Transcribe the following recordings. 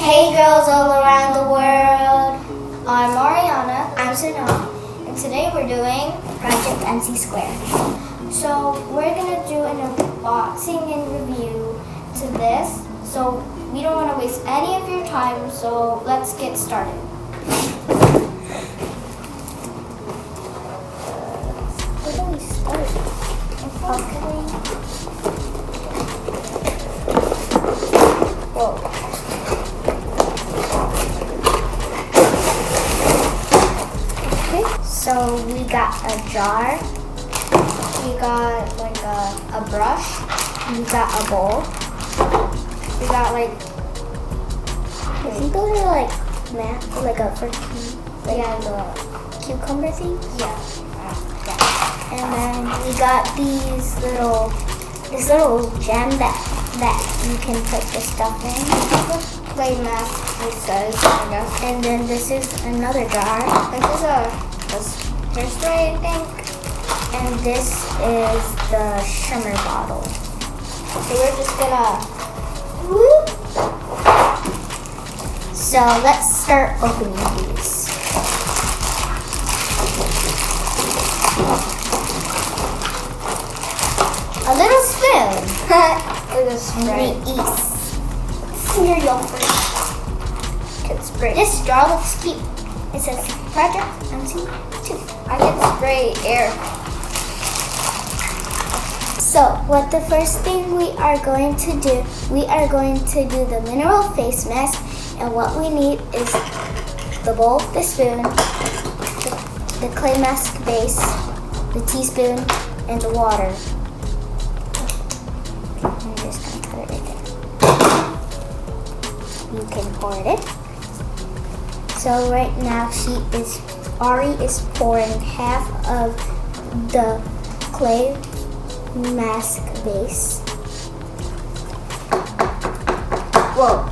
Hey girls all around the world. I'm Ariana. I'm Sanaa. And today we're doing Project Mc2. So we're gonna do an unboxing and review to this. So we don't want to waste any of your time. So let's get started. Where do we start? Whoa. So we got a jar, we got like a brush, we got a bowl, we got like, I think those are like for the cucumber things. Yeah. And then we got this little gem that you can put the stuff in. Play mask, it says, I guess. And then this is another jar. This is a hairspray, I think. And this is the shimmer bottle. So we're just gonna whoop. So let's start opening these. A little spoon. With a spray. Smear your first. Spray. This jar looks cute. It says Project Mc2. I can spray air. So, what the first thing we are going to do the mineral face mask, and what we need is the bowl, the spoon, the clay mask base, the teaspoon, and the water. I'm just going to put it right there. You can pour it in. So right now Ari is pouring half of the clay mask base. Whoa.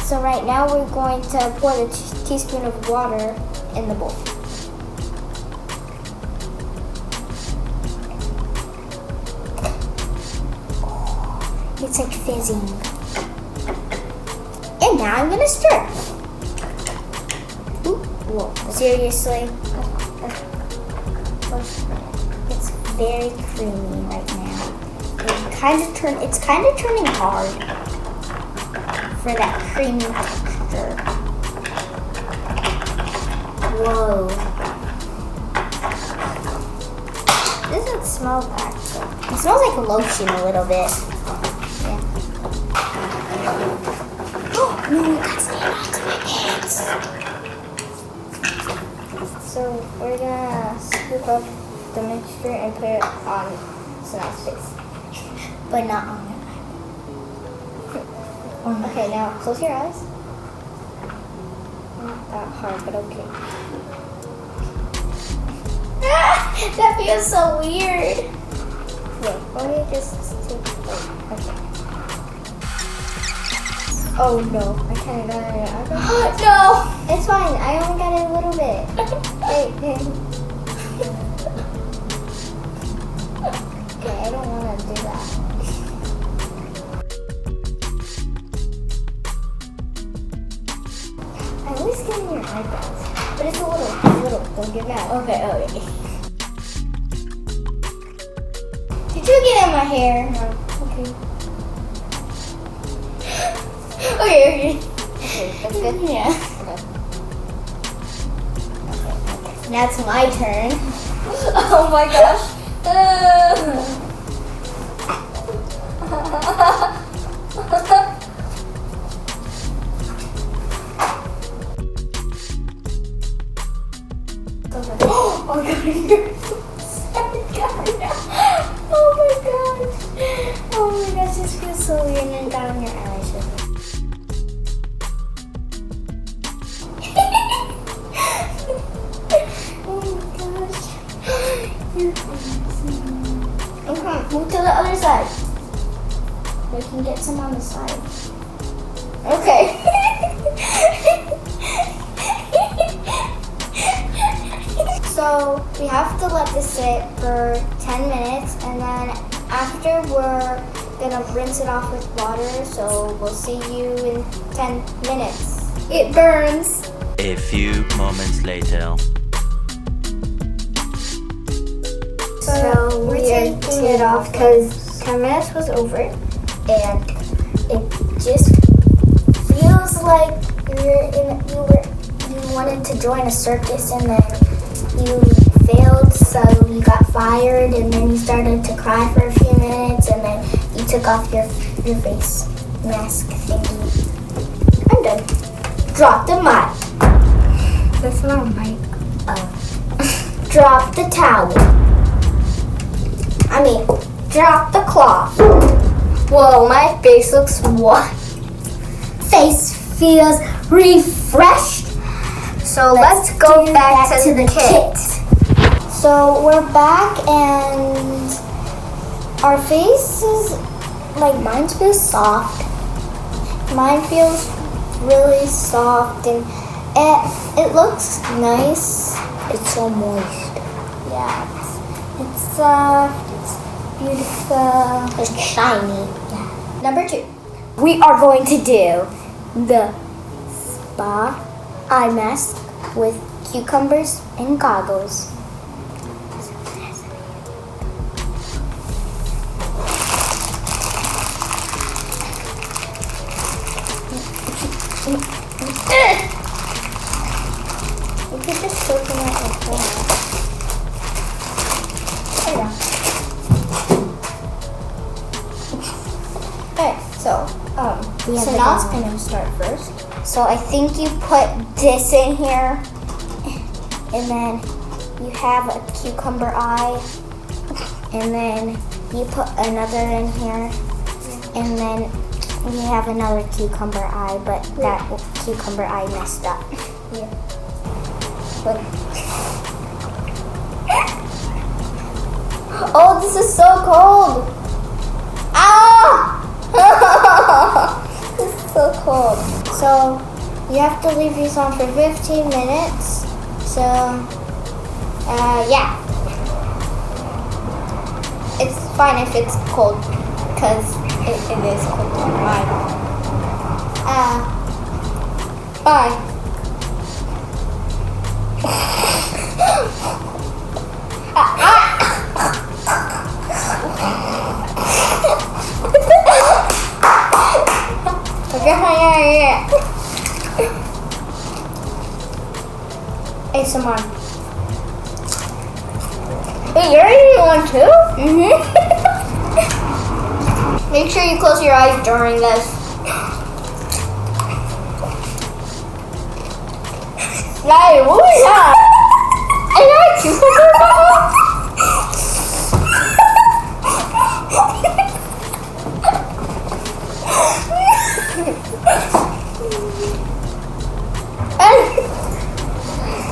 So right now we're going to pour the teaspoon of water in the bowl. It's like fizzing. And now I'm gonna stir. Ooh, whoa, seriously? It's very creamy right now. It's kind of turning hard for that creamy texture. Whoa. This doesn't smell bad. It smells like lotion a little bit. Yeah. No, that's not onto my hands. So we're gonna scoop up the mixture and put it on Sanaa's face. But not on her. Okay, now close your eyes. Not that hard, but okay. That feels so weird. Wait, why don't you just take it? Okay. Oh no, I kind of got it. No! It's fine, I only got it a little bit. Hey. Okay, I don't want to do that. I always get in your eyebrows, but it's a little. Don't get mad. Okay. Did you get in my hair? No. Okay. Okay, that's good? Yeah. Okay. Now it's my turn. Oh my gosh. Oh my gosh, this feels so weird and down your eyelashes. Okay, move to the other side. We can get some on the side. Okay. So we have to let this sit for 10 minutes, and then after we're gonna rinse it off with water, so we'll see you in 10 minutes. It burns. A few moments later. So we're taking it off because 10 minutes was over, and it just feels like you wanted to join a circus, and then you failed, so you got fired, and then you started to cry for a few minutes, and then you took off your face mask thingy. I'm done. Drop the mic. That's not a mic. Oh. Drop the towel. Drop the cloth. Whoa, my face looks what? Face feels refreshed. So let's go back to the kit. So we're back, and our faces, mine feels soft. Mine feels really soft, and it looks nice. It's so moist. Yeah, it's soft, it's beautiful, it's shiny. Yeah. Number 2, we are going to do the spa eye mask with cucumbers and goggles. You could just open it like that. There you go. Okay, so Sanaa's gonna start first. So I think you put this in here, and then you have a cucumber eye, and then you put another in here, and then you have another cucumber eye, but that cucumber eye messed up. Yeah. Look. Oh, this is so cold. Ah! This is so cold. So you have to leave these on for 15 minutes. So, yeah. It's fine if it's cold, because it is cold. Bye. Yeah. ASMR. Wait, you're eating one too? Mm-hmm. Make sure you close your eyes during this. Hey, what was that? Is that a cucumber bubble?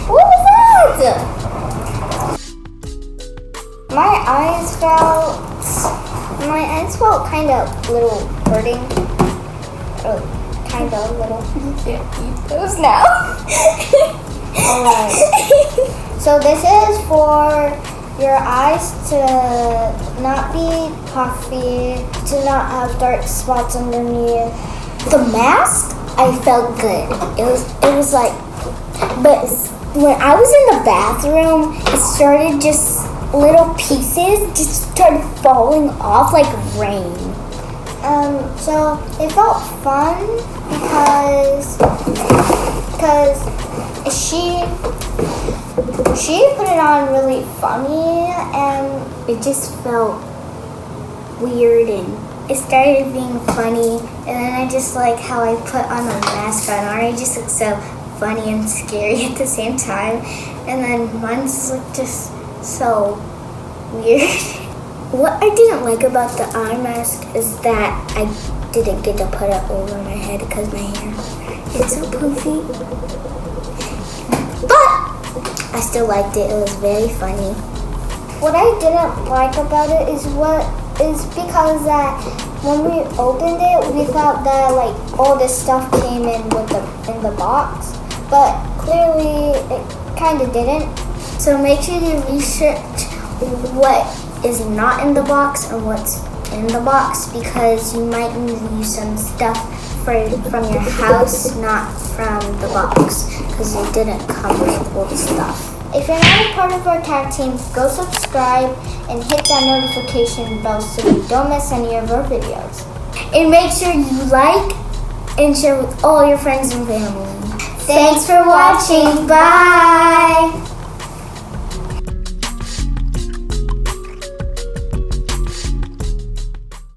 What was that? My eyes felt kind of little hurting. Kind of little. You can't eat those now. Alright. So this is for your eyes to not be puffy, to not have dark spots underneath. The mask, I felt good. It was like, but when I was in the bathroom, it started just little pieces just started falling off like rain. So it felt fun because she put it on really funny, and it just felt weird, and it started being funny, and then I just like how I put on the mask on her. It just looked so funny and scary at the same time, and then mine looked just so weird. What I didn't like about the eye mask is that I didn't get to put it over my head because my hair is so poofy. But I still liked it. It was very funny. What I didn't like about it is because that when we opened it, we thought that like all this stuff came in the box, but clearly it kind of didn't. So make sure you research what is not in the box and what's in the box because you might need to use some stuff from your house, not from the box, because it didn't come with all the stuff. If you're not a part of our tag team, go subscribe and hit that notification bell so you don't miss any of our videos. And make sure you like and share with all your friends and family. Thanks for watching. Bye!